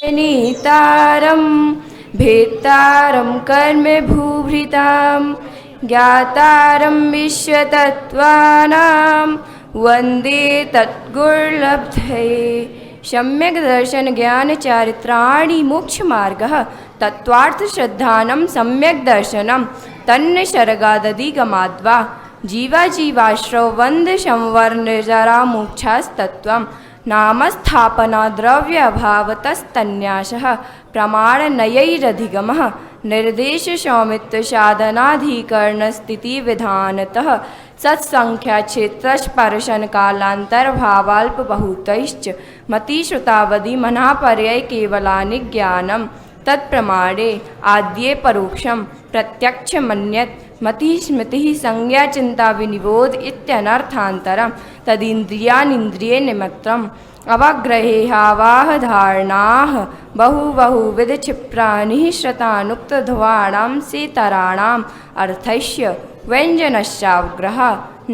नीतारं भेत्तारं कर्म भूभृतां ज्ञातारं विश्वतत्त्वानां वन्दे तद्गुरुलब्धये। सम्यक् दर्शन ज्ञान चारित्राणि मोक्षमार्गः तत्त्वार्थ श्रद्धानं सम्यक् दर्शनं तन्न शरगादधिगमाद्वा जीवाजीवाश्रव वन्द संवर्णजरा मोक्षास्तत्त्वं नामस्थापना द्रव्य अभावतस्तन्यासः प्रमाणनयैरधिगमः निर्देश सौमित्र साधनाधिकरण स्थितिविधानतः सत्संख्या क्षेत्रस्पर्शन कालांतर्भावाल्प बहुतैश्च मतिश्रुतावधि मनापर्यय केवलानि ज्ञानं तत्प्रमाणे आद्ये परोक्षं प्रत्यक्ष मन्यत् मति स्मृति संज्ञा चिंता विनिबोध इत्यनर्थान्तरं तदिन्द्रियानिन्द्रिय निमित्तम् अवग्रहेहावाह धारणाः बहुविध क्षिप्राणि श्रतानुक्तध्वानां सेतराणाम् अर्थस्य व्यञ्जनस्यावग्रह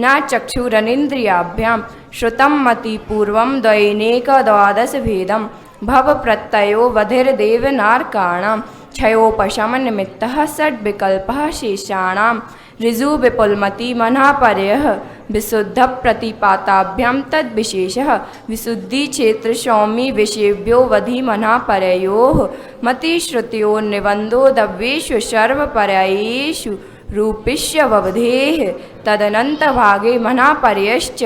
न चक्षुरनिन्द्रियाभ्यां श्रुतं मतिपूर्वं द्वैनेकद्वादशभेदं भवप्रत्ययो वधिर्देवनार्काणां क्षयोपशमनिमित्तः षड्विकल्पः शेषाणां ऋजुविपुलमति मनापर्यः विशुद्धप्रतिपाताभ्यां तद्विशेषः विशुद्धिक्षेत्रसौमी विषयेभ्यो वधि मनापर्ययोः मतिश्रुत्यो निबन्धो दव्येषु सर्वपर्यायेषु रूपिष्यवबधेः तदनन्तभागे मनापर्यश्च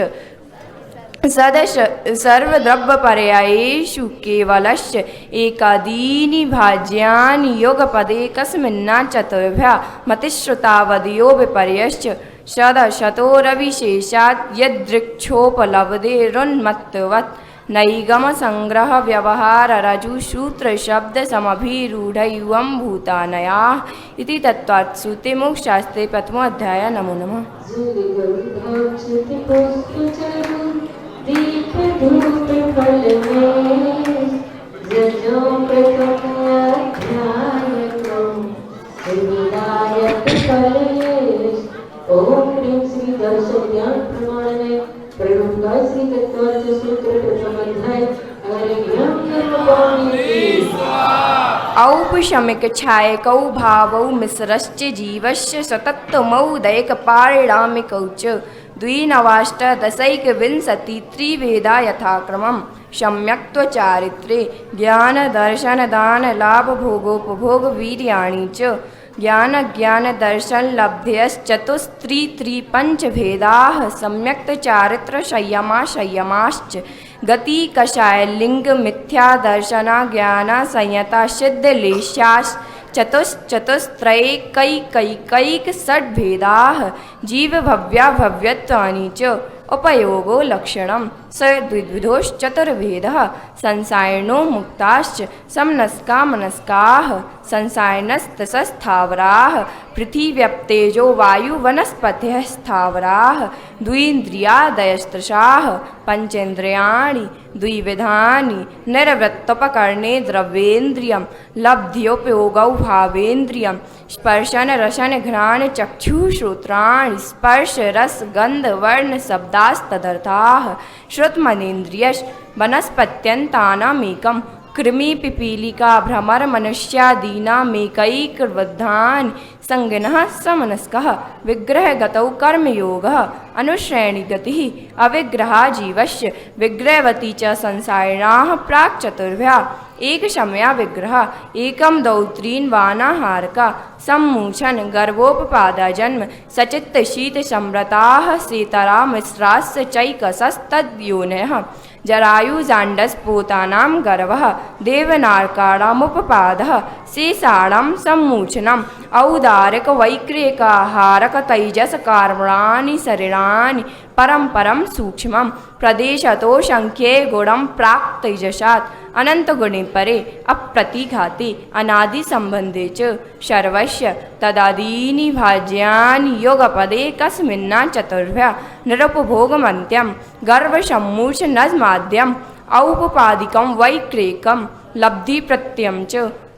सर्वद्रव्यपर्यायेषु केवलस्य एकादीनि भाज्यानि योगपदे कस्मिन्ना चतुर्भ्या मतिश्रुतावधयो विपर्यश्च सदशतोरविशेषात् यदृक्षोपलब्धेरुन्मत्तवत् नैगमसंग्रह व्यवहाररजुसूत्रशब्दसमभिरूढैवं भूतानयाः इति तत्त्वात् श्रुतिमुक्शास्त्रे प्रथमोऽध्यायः। नमो नमः। ओम ह्रीं श्री दर्शन ज्ञान प्रमाणने प्रणुका श्री तत्वार्थ सूत्र प्रथम अध्याय अगर ज्ञान कर्म पाणि औपशमिक छायकौ भावौ मिश्रश्च जीवस्य सतत्तमौ दैकपारिणामिकौ च द्विनवाष्टदशैकविंशति त्रिवेदा यथाक्रमं सम्यक्त्वचारित्रे ज्ञानदर्शनदानलाभभोगोपभोगवीर्याणि च ज्ञानज्ञानदर्शनलब्धयश्चतुस्त्रिपञ्चभेदाः सम्यक्तचारित्रसंयमाश्च गतिकषायलिङ्गमिथ्यादर्शनाज्ञानसंयतासिद्धलेशाश्च चतुश्चतुस्त्रैकैकैकषड्भेदाः जीवभव्याभव्यत्वानि च उपयोगो लक्षणं स द्विविधोश्चतुर्भेदः संसारिणो मुक्ताश्च समनस्का मनस्काः संसारिणस्तस्थावराः पृथिव्यप्तेजो वायुवनस्पतयः स्थावराः द्विन्द्रियादयस्त्रशाः पञ्चेन्द्रियाणि द्विविधानि निर्वृत्तोपकरणे द्रव्येन्द्रियं लब्ध्योपयोगौ भावेन्द्रियं स्पर्शन रसन घ्राण चक्षुश्रोत्राणि स्पर्श रस गंध वर्ण शब्दास्तदर्थाः श्रुतमनेन्द्रियश्च वनस्पत्यन्तानामेकं कृमि पिपीलिका भ्रमर मनुष्यादीनामेकैकवृद्धानि संगिनः समनस्कः विग्रहगतौ कर्मयोगः अनुश्रेणी गतिः अविग्रहा जीवस्य विग्रहवती च संसारिणाः प्राक् चतुर्भ्या एकशमया विग्रह एकं द्वौ त्रीन् वानाहारका सम्मूषण गर्भोपपादा जन्म सचित्त शीत संव्रताः सेतरा मिश्राश्च चैकसस्तद्योनयः जरायुजाण्डस्फोतानां गर्भः देवनार्काणामुपपादः शेषाणां सम्मूचनम् औदारिकवैक्रियकाहारकतैजसकार्मणानि शरीराणि परं सूक्ष्मं प्रदेशतो संख्ये गुणं प्राक् तैजसात् अनन्तगुणे परे अप्रतिघाते अनादिसम्बन्धे च सर्वस्य तदादीनि भाज्यानि योगपदे कस्मिन्ना चतुर्भ्या निरुपभोगमन्त्यं गर्भसम्मूर्छनमाद्यम् औपपादिकं वैक्रेकं लब्धिप्रत्ययं च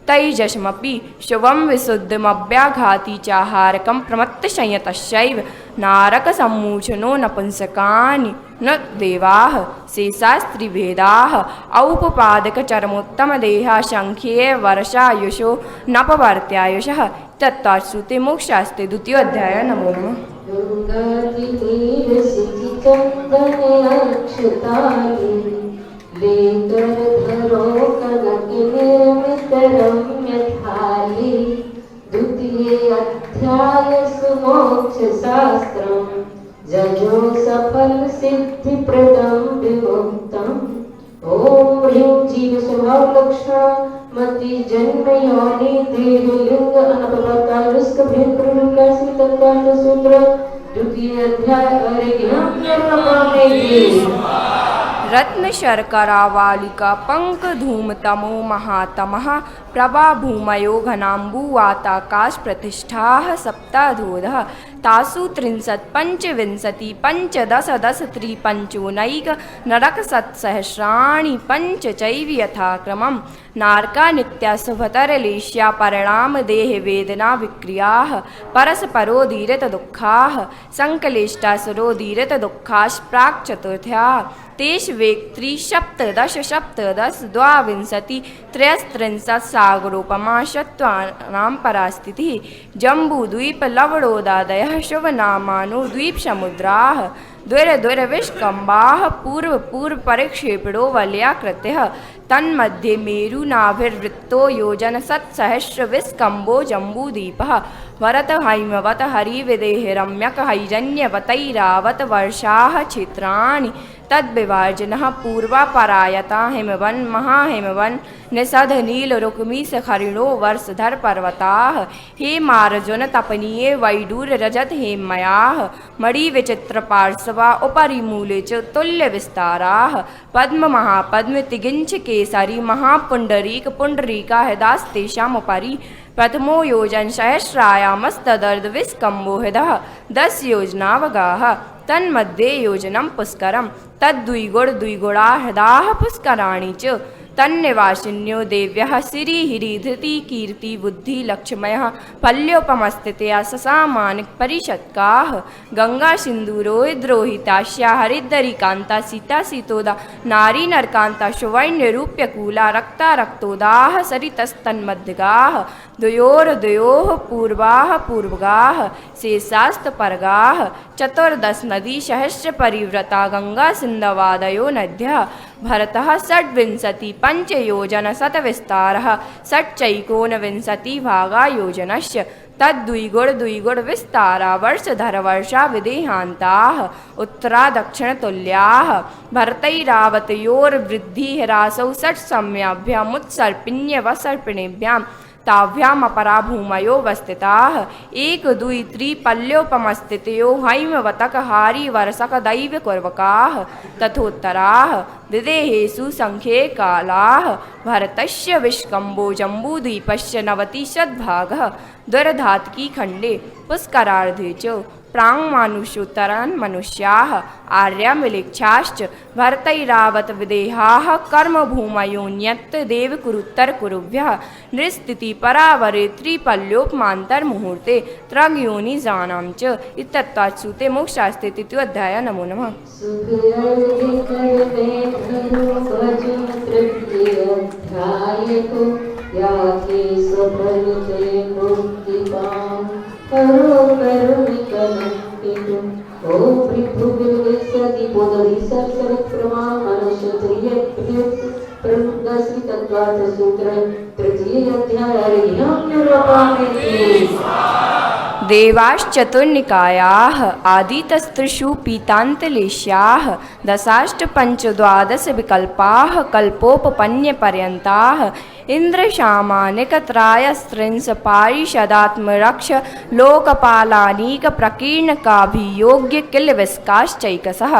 तैजसमपि शुभं विशुद्धमव्याघाति चाहारकं प्रमत्तशयतश्चैव नारकसम्मोचनो नपुंसकानि न देवाः शेषास्त्रिभेदाः औपपादकचरमोत्तमदेहा शङ्ख्ये वर्षायुषो नपवर्त्यायुषः तत्तत्श्रुते मोक्षास्ते द्वितीयोऽध्याय नमो नमः। गंगातीरसिचिचन्दनयाक्षतानि लेकर धरो कनकनिर्मितरम्यथाली द्वितीये अध्याय सुमोक्षशास्त्रम् जजो सफल सिद्धिप्रदं विमुक्तम्। ओम ह्रीं जीव स्वभाव लक्षण मति जन्म योनि देह लिंग अनपवर्ता विस्क भेद प्रलुका तत्काल सूत्र द्वितीय अध्याय अरिज्ञान रत्न शर्करा वालिका पंक धूम तमो महातमः प्रभा भूमयो घनाम्बुवाताकाश प्रतिष्ठाः सप्ताधोधः तासु 33 पंचविंशति पंचदश दश त्रिपंचोनैक नरक सत्सहस्राणि पंच चैव यथाक्रमं नारका नित्या शुभतरलेश्या परिणाम देह वेदना विक्रियाः परस्परोदीरत दुःखाः संकलेष्टासुरोदीरत दुःखाश् प्राक् चतुर्थ्याः तेष वेक्त्री सप्तदश सप्तदश द्वाविंशति त्रयस्त्रिंशत् सागरोपमा शत्वानां परास्थितिः जम्बूद्वीप लवणोदादयः शुभनामानो द्वीपसमुद्राः द्वैरद्वैरविष्कम्बाः पूर्वपूर्वपरिक्षेपणो वलयाकृतयः तन्मध्ये मेरुनाभिर्वृत्तो योजनसत्सहस्रविष्कम्भो जम्बूद्वीपः भरतहैमवत हरिविदेहरम्यक हैजन्यवतैरावत वर्षाः क्षेत्राणि तद्विभाजनः पूर्वापरायता हिमवन् महाहिमवन् निषद नीलरुक्मीशखरिणो वर्षधर पर्वताः हेमार्जुन तपनीये वैडूर्यरजत हेमयाः मणिविचित्रपार्श्वा उपरि मूले च तुल्यविस्ताराः पद्म महापद्म तिगिञ्छ केसरी महापुण्डरीक पुण्डरीका हृदास्तेषामुपरि प्रथमो योजन सहस्रायामस्तदर्धविष्कम्भो हृदः 10 योजनावगाः तन्मध्ये योजनं पुष्करं तद्द्विगुणा हृदाः पुष्कराणि च तन्निवासिन्यो देव्यः श्रीहरिधृति कीर्ति बुद्धि लक्ष्मयः पल्योपमस्थितया ससामानिक परिषत्काः गंगा सिन्दूरोद्रोहितास्या हरिद्दरिकान्ता सीता सीतोदा नारी नरकान्ता सुवर्णरूप्यकूला रक्ता रक्तोदाः सरितस्तन्मध्यगाः द्वयोर्द्वयोः पूर्वाः पूर्वगाः शेषास्तपरगाः 14 नदी सहस्र परिव्रता गंगा सिन्धवादयो नद्यः भरतः षड्विंशति पंचयोजन शतविस्तारः षट्चैकोनविंशति भागा योजनस्य तद्द्विगुण विस्तारा वर्षधर वर्षा विदेहान्ताः उत्तरा दक्षिणतुल्याः भरतैरावतयोर्वृद्धिह्रासौ षट्सम्याभ्यामुत्सर्पिण्यवसर्पिणीभ्यां ताभ्यामपरा भूमयो वस्थिताः 1 2 3 पल्योपमस्थितयो हैमवतक हारी वर्षक दैव कुर्वकाः तथोत्तराः विदेहेषु संख्ये कालाः भरतस्य विष्कम्भो जम्बूद्वीपस्य 90 शतभागः दुर्धातकी खण्डे पुष्करार्धे च प्राङ्मानुषोत्तरान् मनुष्याः आर्या मिलिक्षाश्च भरतैरावत विदेहाः कर्मभूमयोऽन्यत् देवकुरुत्तर कुरुभ्यः नृस्थिति परावरे त्रिपल्योपमान्तर्मुहूर्ते त्रग्योनिजानां च इत्यत्तच्छ्रुते मोक्षास्ते तृतीयोऽध्याय नमो नमः। याके स्वफलिते मुक्तिकाम् करो करुणिकमन्तितु ओम पृथुर्विसति बोधि सरसरक्रमा मनुष्यत्रियभ्यो प्रमुखस्ति तत्त्वार्थ सूत्र तृतीय अध्याय हरिहम्यरपामिति देवाश्चतुर्निकायाः आदितस्त्रिषु पीतान्तलेश्याः दशाष्टपञ्चद्वादश विकल्पाः कल्पोपपन्यपर्यन्ताः इन्द्रशामानिकत्रायस्त्रिंश पारिषदात्मरक्ष लोकपालानीकप्रकीर्णकाभियोग्य किलविस्काश्चैकशः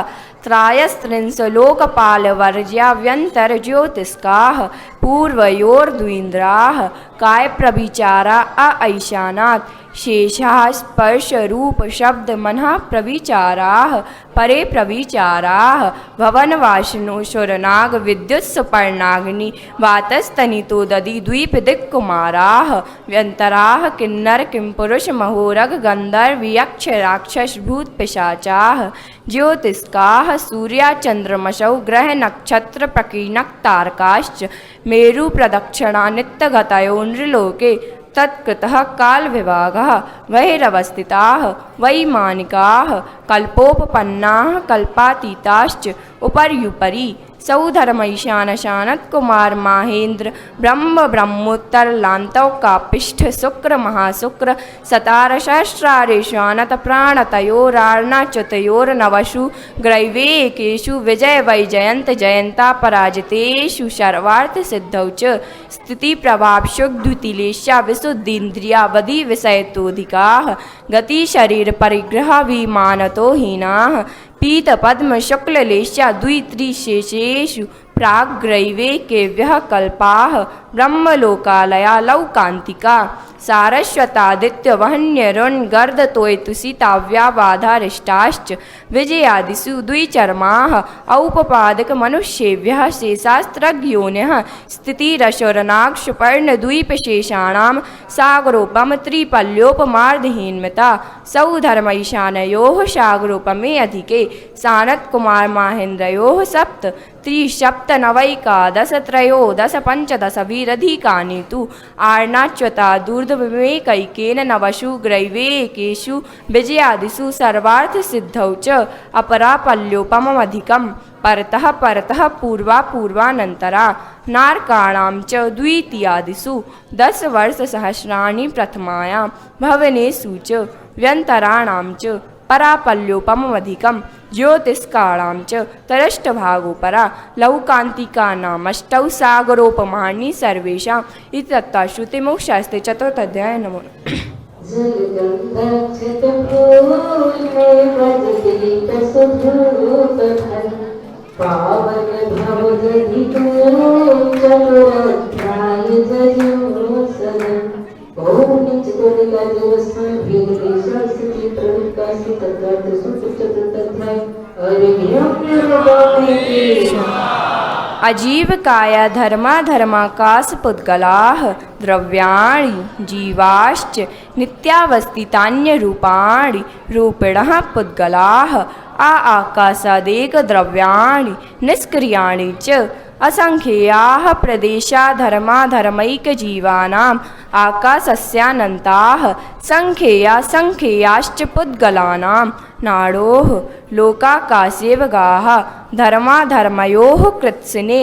त्रायस्त्रिंश लोकपालवर्ज्याव्यन्तर्ज्योतिष्काः पूर्वयोर्द्वीन्द्राः कायप्रविचारा ऐशानात् शेषाः स्पर्श रूप शब्द मनः प्रविचाराः परे प्रविचाराः भवनवासिनोऽसुरनाग विद्युत् सुपर्णाग्नि वातस्तनितो दधि द्वीप दिक्कुमाराः व्यन्तराः किन्नर किंपुरुष महोरग गन्धर्व यक्ष राक्षस भूत पिशाचाः ज्योतिष्काः सूर्या चन्द्रमसौ ग्रह नक्षत्र प्रकीर्णक तारकाश्च मेरु प्रदक्षिणा नित्यगतयो नृलोके तत्कृतः कालविभागः बहिरवस्थिताः वैमानिकाः कल्पोपपन्नाः कल्पातीताश्च उपर्युपरि सौधर्मैशानशानत कुमार माहेन्द्र ब्रह्म ब्रह्मोत्तर लान्तौ कापिष्ठ शुक्र महाशुक्र सतार सहस्रारेशानत प्राणतयोरार्णाच्युतयोर्नवसु ग्रैवेकेषु विजय वैजयन्त जयन्ता पराजितेषु सर्वार्थ सिद्धौ च स्थिति प्रभावशुद्धिलेशा विशुद्धीन्द्रियावधि विषयतोऽधिकाः गति शरीर परिग्रह विमानतो हीनाः पीत पद्म शुक्ललेशा द्वित्रिशेषेषु प्राग्रैवेकेभ्यः कल्पाः ब्रह्मलोकालया लौकान्तिका सारस्वतादित्यवहन्यरुणगर्दतोयतुषिताव्याबाधारिष्टाश्च विजयादिषु द्विचर्माः औपपादकमनुष्येभ्यः शेषास्त्रज्ञोनिः स्थितिरशोरनागसुपर्णद्वीपशेषाणां सागरोपम त्रिपल्योपमार्धहीन्मता सौधर्मैशानयोः सागरोपमे अधिके सानत्कुमार माहेन्द्रयोः सप्त त्रिसप्तनवैकादश त्रयोदश पञ्चदश वीरधिकानि तु आर्णाच्युता दूर्ध्वमेकैकेन नवसु ग्रैवेकेषु विजयादिषु सर्वार्थसिद्धौ च अपरापल्योपममधिकं परतः परतः पूर्वा पूर्वानन्तरा नारकाणां च द्वितीयादिषु 10 वर्षसहस्राणि प्रथमायां भवनेषु च व्यन्तराणां च परापल्योपममधिकं ज्योतिष्काणां च तरष्टभागोपरा लौकान्तिकानामष्टौ सागरोपमानि सर्वेषाम् इति तत्त्वश्रुतिमोक्षशास्त्रे चतुर्थाध्याये नमो अजीवकाय धर्माधर्माकाश पुद्गलाः द्रव्याणि जीवाश्च नित्यावस्थितान्यरूपाणि रूपिणः पुद्गलाः आकाशादेक द्रव्याणि निष्क्रियाणि च असंख्याः प्रदेशा धर्माधर्मैकजीवानाम् आकाशस्यानन्ताः संख्याश्च पुद्गलानां नाडोः लोकाकाशेवगाः धर्माधर्मयोः कृत्स्ने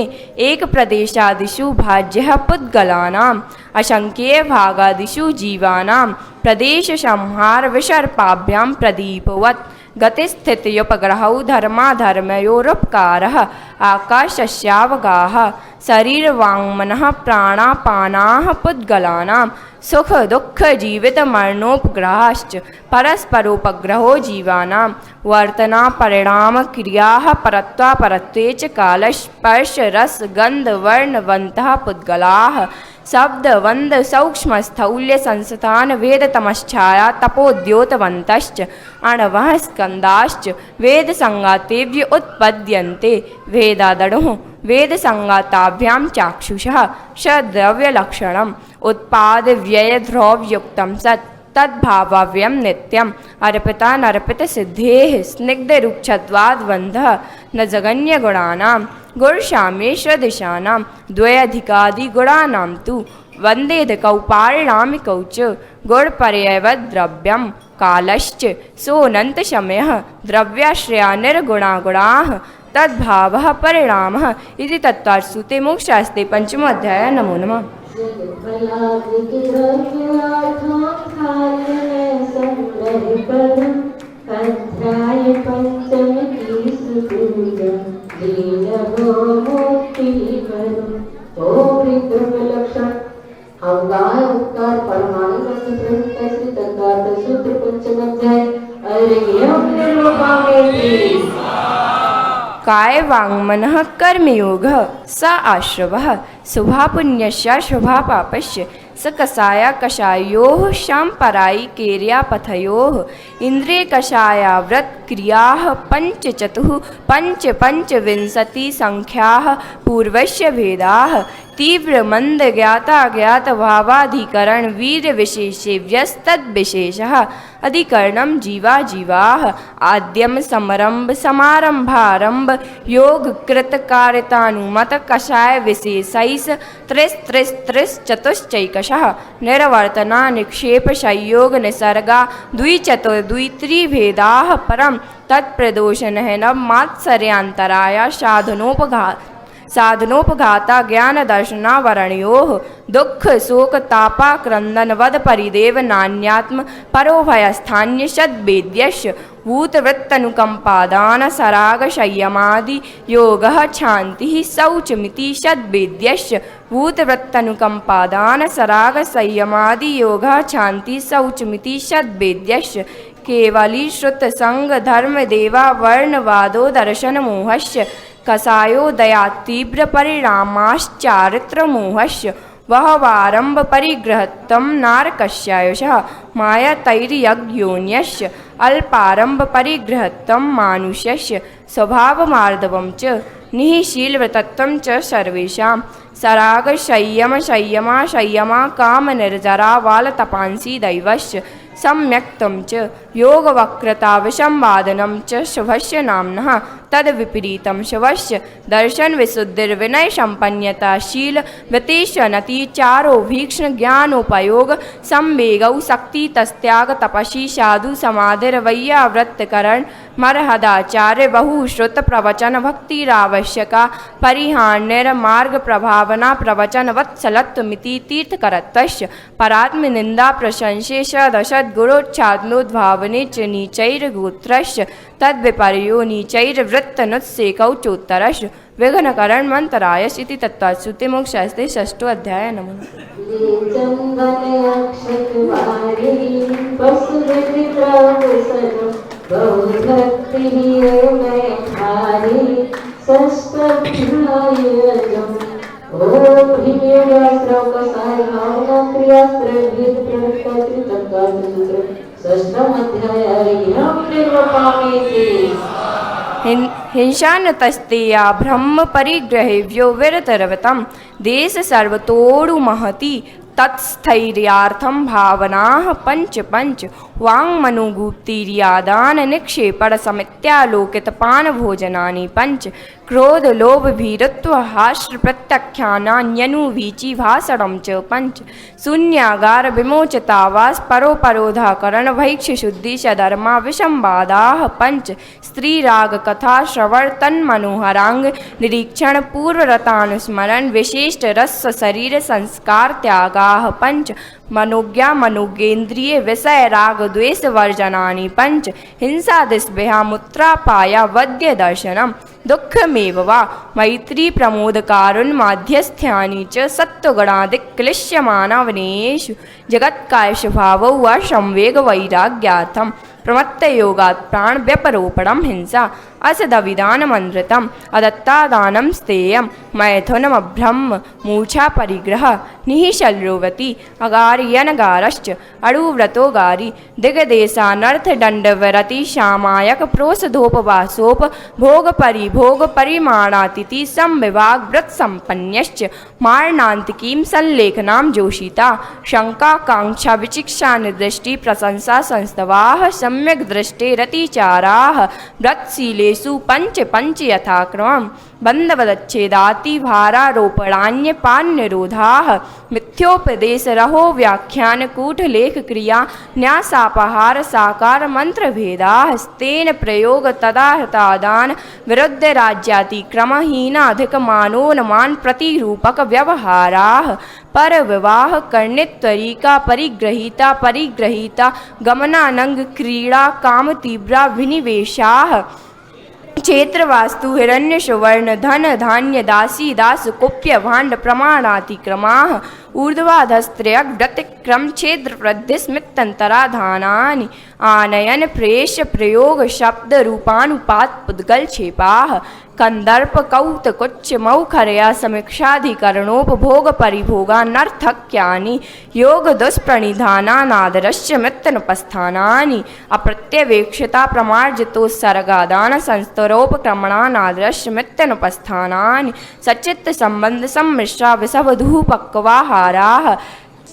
एकप्रदेशादिषु भाज्यः पुद्गलानाम् असंख्यभागादिषु जीवानां प्रदेशसंहारविसर्पाभ्यां प्रदीपवत् गतिस्थित्युपग्रहौ धर्माधर्मयोरुपकारः आकाशस्यावगाः शरीरवाङ्मनः प्राणापानाः पुद्गलानां सुखदुःखजीवितमरणोपग्रहाश्च परस्परोपग्रहो जीवानां वर्तनापरिणामक्रियाः परत्वापरत्वे च कालस्पर्शरसगन्धवर्णवन्तः पुद्गलाः शब्दवन्द सूक्ष्मस्थौल्य संस्थान वेदतमश्छाया तपोद्योतवन्तश्च अणवः स्कन्धाश्च वेदसङ्गातेभ्य उत्पद्यन्ते वेदादणुः वेदसङ्गाताभ्यां चाक्षुषः सद्रव्यलक्षणम् उत्पादव्ययध्रुवयुक्तं सत् तद्भावाव्यं नित्यम् अर्पितानर्पितसिद्धेः स्निग्धरुक्षत्वाद्बन्धः न जगन्यगुणानां गुणसाम्येष्वदिशानां द्वयधिकादिगुणानां तु वन्देदकौ पारिणामिकौ च गुणपर्ययवद्द्रव्यं कालश्च सोऽनन्तशमयः द्रव्याश्रया निर्गुणागुणाः तद्भावः परिणामः इति तत्त्वार्थसूत्रे मोक्षशास्त्रे पञ्चमोऽध्यायः नमो नमः अध्याय पंचम लक्षण अवगाह उपकार परमाणु सूत्र पंचम अध्याय काय वाङ्मनः कर्मयोगः स आश्रवः शुभापुण्यस्य शुभापापस्य स कषाया कषायोः शाम्परायि केर्यापथयोः इन्द्रे कषाया व्रत क्रियाः पञ्चचतुः पञ्चविंशति संख्याः पूर्वस्य भेदाः तीव्र मंद ज्ञाता ज्ञात भावाधिकरण वीर विशेषे व्यस्तद्विशेषः अधिकरणं जीवा जीवाः आद्यम समरंभ समारंभारंभ योग कृत कारितानुमत कषाय विशेषैस् त्रिस् चतुश्चैकशः निर्वर्तना निक्षेप संयोग निसर्गा द्वित्रिभेदाः परं तत्प्रदोषणः न मात्सर्यान्तराया साधनोपघाता ज्ञान दर्शनावरणयोः दुख शोक तापा क्रंदन वद परिदेव नान्यात्म परोभयस्थान्य सद्वेद्यस्य भूतवृत्तनुकंपादान सराग संयमादि योगः क्षान्तिः शौचमिति सद्वेद्यस्य भूतवृत्तनुकंपादान सराग संयमादि योगः क्षान्तिः शौचमिति सद्वेद्यस्य केवली श्रुत संग धर्म देवा वर्णवादो दर्शन मोहस्य कषायो दया तीव्र परिणामाश्चारित्र मोहस्य वह वारंभ परिग्रहत्वं नारकस्यायुषः माया तैर्यज्ञोन्यस्य अल्पारंभ परिग्रहत्वं मानुष्यस्य स्वभावमार्दवं च निःशीलव्रतत्वं च सर्वेषां सराग संयमा काम निर्जरा वाल तपांसी दैवस्य सम्यक्तं च योगवक्रता विसंवादनं च शुभस्य नाम्नः तद विपरीतं शुभस्य दर्शन विशुद्धिर्विनय संपन्नता शील व्यतिशनति चारो भीक्ष्ण ज्ञानोपयोग संवेगौ शक्ति तस्त्याग तपसी साधु समाधिर्वैयावृत्तकरण मरहदाचार्य बहुश्रुत प्रवचन भक्तिरावश्यका परिहार्य मार्ग प्रभावना प्रवचन वत्सलत्वमिति तीर्थकरत्वस्य परात्म निंदा प्रशंसे सदसद्गुरोच्छादनोद्भावने च नीचैर्गोत्रस्य तद्विपर्यो नीचैर्वृत्तनुत्सेकौ चोत्तरस्य विघ्नकरण मंतरायस इति तत्त्वाश्रुति मोक्षशास्त्रे षष्ठो अध्याय नमः। हिंसानतस्तेया ब्रह्म परिग्रहेव्यो विरतरवतं देश सर्वतोड़ु महति तत्स्थैर्यार्थं भावनाः पंच वाङ्मनोगुप्तिर्यादान निक्षेपण समित्यालोकित पान भोजनानि पंच क्रोध लोभ भीरत्व हास्र प्रत्याख्यानान्यनुवीचि भाषणं च पंच शून्यागार विमोचतावास परोपरोधाकरण भैक्ष शुद्धि सधर्मा विसंवादाः पंच स्त्रीराग कथा श्रवण तन्मनोहरांग निरीक्षण पूर्वरतानुस्मरण विशिष्ट रस शरीर संस्कार त्यागाः पंच मनोज्ञा मनोगेन्द्रिय विषय राग द्वेष वर्जनानि पंच हिंसा दिस्भ्या मुत्रापाया वद्य दर्शनम दुःखमेव वा मैत्री प्रमोद कारुण्यमाध्यस्थ्यानि च सत्वगुणादिक क्लिश्यमानवनेषु जगत्काय स्वभावौ वा संवेग वैराग्यार्थम प्रमत्तयोगात् प्राण व्यपरोपणं हिंसा असदविधानमनृतम् अदत्तादानं स्तेयं मैथुनमब्रह्म मूर्छा परिग्रह निःशल्रोवती अगार्यनगारश्च अणुव्रतोगारी दिग्देशानर्थदण्डवरति सामायक प्रोषधोपवासोप भोग परिभोग परिमाणातिथि संविभाग व्रत संपन्नश्च मारणान्तिकीं संलेखनां जोषिता शंकाकांक्षा विचिक्षा निदृष्टि प्रशंसा संस्तवाः सम्यक् दृष्टे रतिचाराः व्रतशीलेषु पंच यथाक्रमम् बंधवदच्छेदाति भारारोपणान्यपान्यरोधाः मिथ्योपदेशरहो व्याख्यान कूटलेख क्रिया न्यासापहार साकार मंत्र भेदाः स्तेन प्रयोग तदाहतादान विरुद्ध राज्यातिक्रमहीन अधिक मानोन्मान प्रतिरूपक व्यवहाराः पर विवाह कर्णित्वरिका परिग्रहीता गमनानंग क्रीड़ा काम तीव्रा विनिवेशाः क्षेत्र वास्तु हिरण्य सुवर्ण धन धान्य दासी दास कुप्य भाण्ड प्रमाणातिक्रमाः ऊर्ध्वाधस्त्रयग् व्यतिक्रम छेद्र वृद्धि स्मितंतराधानानि आनयन प्रेष्य प्रयोग शब्द रूपानुपात पुद्गल छेपाः कंदर्प कौत कुच्च मौखरया समीक्षाधिकरणोपभोग परिभोगानर्थक्यानि योग दुष्प्रणिधानानादरश्य मित्तनुपस्थानानि अप्रत्यवेक्षता प्रमार्जितोत्सर्गादान संस्तरोपक्रमणानादरश्य मित्तनुपस्थानानि सचित्त संबंध सम्मिश्रा विषवधूः पक्वाहाराः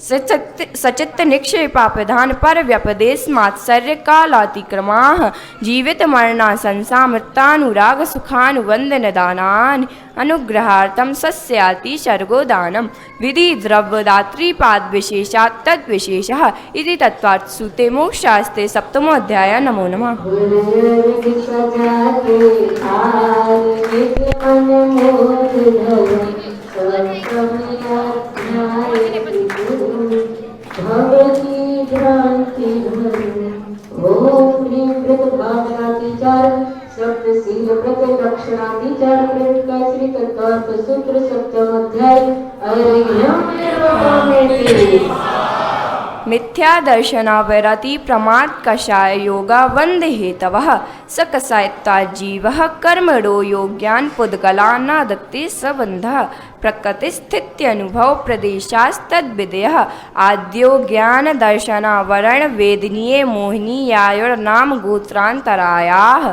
सचित्त निक्षेपा प्रधान पर व्यपदेश मात्सर्य कालातिक्रमाः जीवित मरणाशंसा मृतानुराग सुखानुबंधन दानानि अनुग्रहार्थम सस्याति सर्गोदानम विधि द्रव्यदात्रीपाद विशेषात् तद विशेषः इति तत्वार्थ सूते मोक्षशास्त्रे सप्तमोऽध्यायः। नमो नमः। भगवती भ्रांति ओम ह्रीं प्रतिभाषातिचार सप्त सील प्रतिलक्षणातिचार प्रेरिका श्री तत्वार्थ सूत्र सप्तम अध्याय अर्घ्यं निर्वहमेति। मिथ्या दर्शनावरति प्रमाद कषाय योगा वंद हेतवः स कषायत्वा जीवः कर्मणो योग्यान पुद्गला न दत्ते सबंधः प्रकृतिस्थित्यनुभव प्रदेशास्तद्विदयः आद्यो ज्ञान दर्शनावरण वेदनीय मोहिनीयायोर्नाम गोत्रान्तरायाः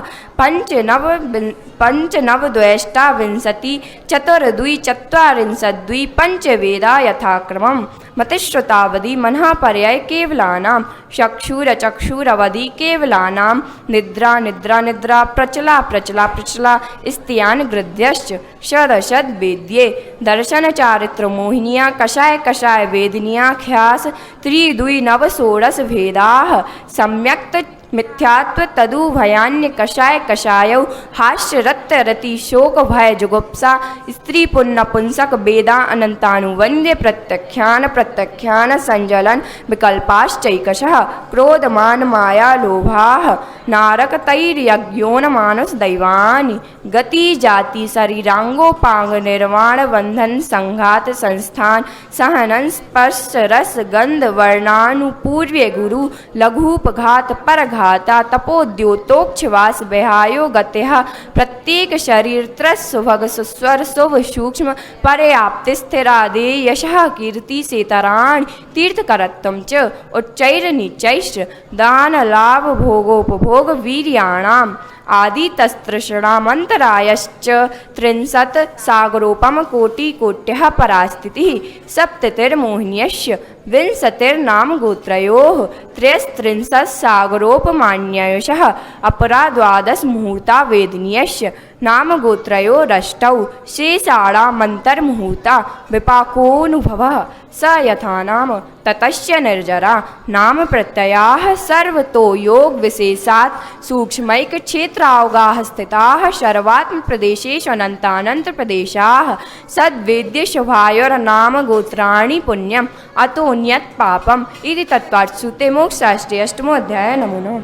पंचनवद्वष्टाविंशति चतुर्द्वि चत्वारिंशद्वि पंचवेदा यथाक्रमम् मतिश्रुतावधि मनः पर्याय केवलानां चक्षुरवधि केवलानां निद्रा निद्रा निद्रा प्रचला प्रचला प्रचला स्त्रियान् गृध्यश्च षदशद वेद्ये दर्शन चारित्र मोहिनिया कषाय कषाय वेदनीयाख्यास त्रिद्वि नव षोडश भेदाः सम्यक्त मिथ्यात्व तदुभयान्य कषाय कषायौ हास्य रक्त रति शोक भय जुगुप्सा स्त्री पुण्य पुंसक वेदा अनंतानुवंद्य प्रत्याख्यान संजलन विकल्पाश्चैकशः क्रोधमान माया लोभाः नारक तैर्यज्ञोन मानस दैवानि गति जाति शरीरांगोपांग निर्वाण बंधन संघात संस्थान सहनन स्पर्श रस गंध वर्णानुपूर्व्य गुरु लघुपघात परघाता तपोद्योतोक्षवास विहायो गत्यः प्रत्येक शरीर त्रस्वभग सुस्वर शुभ सूक्ष्म पर्याप्ति स्थिरादे यशः कीर्ति सेतराणि तीर्थकरत्वं च उच्चैर नीचैश्च दान लाभ भोगोपभोग वीर्याणाम् आदि तस्त्रषणामन्तरायश्च त्रिंशत् सागरोपम कोटिकोट्यः परास्थितिः सप्ततिर्मोहिन्यस्य विंशतिर्नाम गोत्रयोः त्रयस्त्रिंशत् सागरोपमान्ययशः अपरा द्वादश मुहूर्ता वेदनीयस्य नाम गोत्रयोरष्टौ शेषाणामन्तर्मुहूर्ता विपाकोऽनुभवः स यथा नाम ततश्च निर्जरा नाम प्रत्ययाः सर्वतो योग विशेषात् सूक्ष्मैक क्षेत्रावगाः स्थिताः सर्वात्म प्रदेशेषु अनन्तानन्त प्रदेशाः सद्वेद्य शुभायोर्नाम गोत्राणि पुण्यम् अतोऽन्यत् पापम् इति तत्त्वार्थ सूते मोक्षशास्त्रे अष्टमोऽध्यायः। नमो नमः।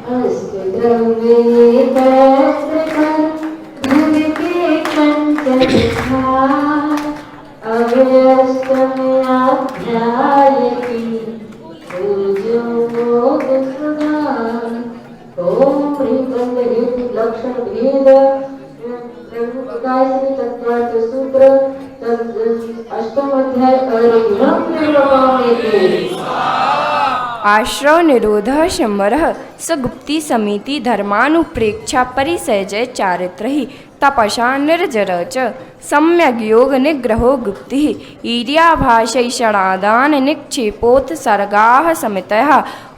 लक्षण भेद तत्वार्थ सूत्र अष्टम अध्याय अर्घ्यं निर्वहमेति। आश्रव निरोध शंबरः स गुप्ती समिति धर्मानुप्रेक्षा परिसयजय चारित्र ही तपसा निर्जर च सम्यग् योग निग्रहो गुप्तिः ईर्याभाषैषणादान निक्षेपोथ सर्गाः समितः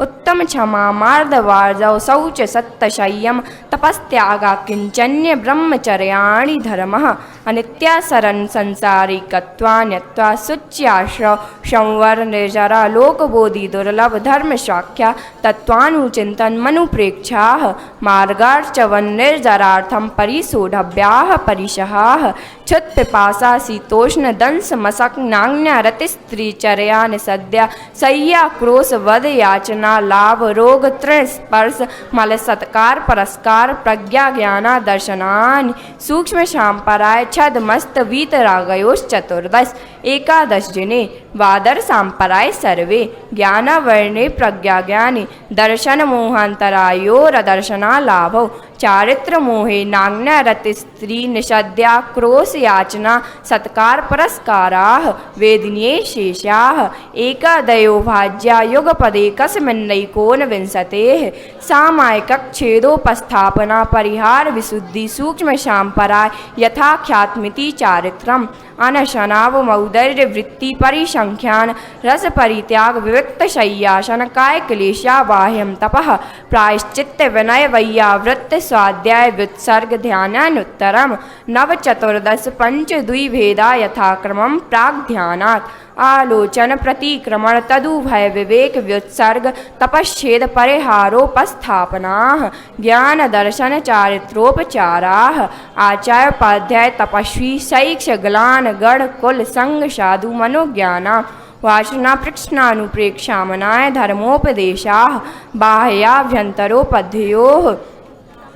उत्तम क्षमा मार्दवार्जौ शौच सत्तशय्यम तपस्त्यागा किंचन्य ब्रह्मचर्याणि धर्मः अनित्यासरन् संसारिकत्वान्यत्वा शुच्याश्रव संवर निर्जरा लोकबोधि दुर्लभ धर्म शाख्या तत्वानुचिन्तन मनुप्रेक्षाः मार्गार्चवन निर्जरार्थं परिशोढ नव्याः परिशहाः क्षुत्पिपासा शीतोष्ण दंश मशक नान्या रतिस्त्रीचर्या निसद्या शय्या क्रोश वध याचना लाभ रोग तृण स्पर्श मल सत्कार परस्कार प्रज्ञा ज्ञाना दर्शनानि सूक्ष्म शांपराय छद मस्त वीतरागयोश्चतुर्दश एकादश जिने वादर सांपराय सर्वे ज्ञानवर्णे प्रज्ञा ज्ञानी दर्शन मोहांतरायोरदर्शना लाभो चारित्र मोहे नान्या रति स्त्री निषद्या क्रोश याचना सत्कार परस्काराः वेदिन्ये शेषाः एकादयो भाज्या युगपदे कस्मिन्नैकोन विंशतेः सामायिकच्छेदोपस्थापना परिहार विशुद्धि सूक्ष्म शांपराय यथाख्यात्मिति चारित्रम् अनशनावमौदर्य वृत्ति परिसंख्यान रस परित्याग विविक्त शय्यासन काय क्लेशा बाह्यम तपः प्रायश्चित्त विनय वैयावृत्त स्वाध्याय व्युत्सर्ग ध्यानानुत्तरम नव चतुर्दश पंच द्विभेदा यथाक्रमं प्राग ध्यानात् आलोचन प्रतिक्रमण तदुभय विवेक व्युत्सर्ग तपश्छेद परिहारोपस्थापनाः ज्ञान दर्शन चारित्रोपचाराः आचार्योपाध्याय तपस्वी शैक्ष ग्लान गण कुल संग साधु मनोज्ञाना वासना प्रक्षणानुप्रेक्षामनाय धर्मोपदेशाः बाह्याभ्यन्तरोपध्योः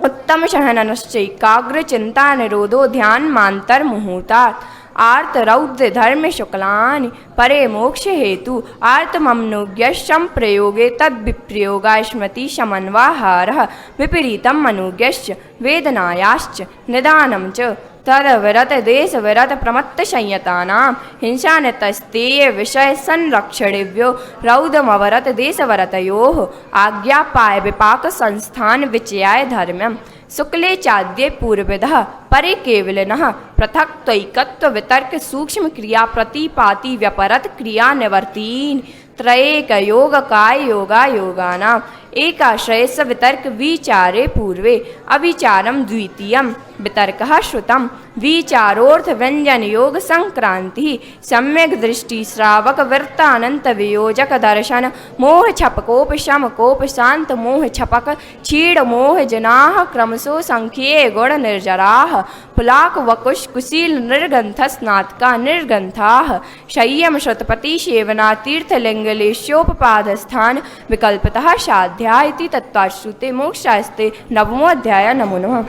उत्तम सहनश्चैकाग्र चिंता निरोधो ध्यान मांतर मुहूर्तात् आर्त रौद्र धर्म शुक्लानि परे मोक्ष हेतु आर्तमनुज्ञशं प्रयोगे तद्विप्रयोगा स्मृति समन्वाहारः विपरीतम अनुज्ञश्च वेदनायाश्च निदानं च तदविरत देश विरत प्रमत्त संयतानां हिंसानतस्तेय विषय संरक्षणेभ्यो रौद्रमवरत देशवरतयोः आज्ञापाय विपाक संस्थान विचयाय धर्म्यम् शुक्ले चाद्ये पूर्वविदः परे केवलिनः पृथक त्वैकत्व वितर्क सूक्ष्म क्रिया प्रतिपाति व्यपरत क्रिया निवर्तीन त्रयेक योग काय योगा योगानाम एकाश्रयस वितर्क विचारे पूर्वे अविचारम द्वितीयम वितर्कः श्रुतम विचारोर्थ व्यंजन योग संक्रांति सम्यक दृष्टि श्रावक वृत्तानंत वियोजक दर्शन मोह छपकोप शम कोप शांत मोह छपक क्षीण मोह जनाः क्रमशो संख्ये गुण निर्जराः पुलाक वकुश कुशील निर्गंथ स्नातका निर्गंथाः शय्यम श्रुतपति सेवना तीर्थलिंगलेशोपपादस्थान विकल्पतः साध्या इति तत्त्वाश्रुते मोक्षास्ते नवमोऽध्याय नमो नमः।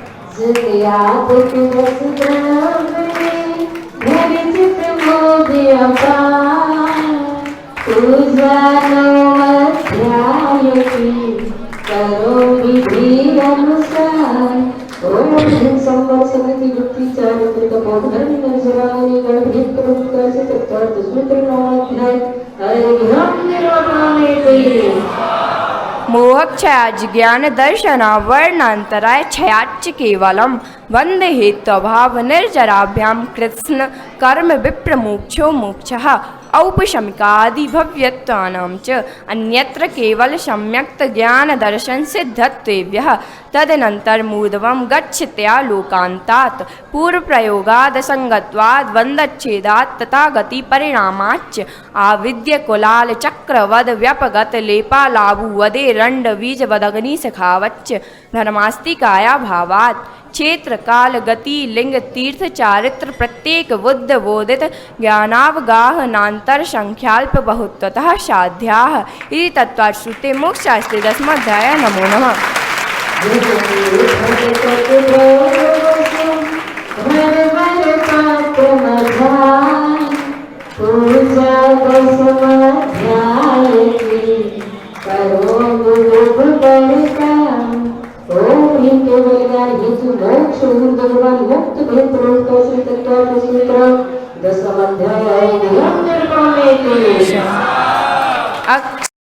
मोहक्षयाज्ञान दर्शना वर्णांतराय क्षयाच्च केवलम वंदे हेत्वभाव निर्जराभ्याम कृत्स्न कर्म विप्रमोक्षो मोक्षः औपशमिकादि भव्यत्वानां च अन्यत्र केवल सम्यक्त ज्ञान दर्शन सिद्धत्वेभ्यः तदनंतर मूर्धवं गच्छत्या लोकान्तात् पूर्व प्रयोगाद संगत्वाद वंदच्छेदात् तथा गति परिणामाच्च आविद्य कुलाल चक्रवद व्यपगत लेपालाभु वदे रंड बीज वदग्नि सखावच्च धर्मास्तिकाया भावात् क्षेत्र काल गति लिंग तीर्थ चारित्र प्रत्येक बुद्ध बोधित ज्ञानावगाह नान्तर संख्याल्प बहुत्वतः साध्याः इति तत्त्वाश्रुते मोक्षशास्त्रे दशमोऽध्याय नमो नमः। मुक्त दशम अध्याय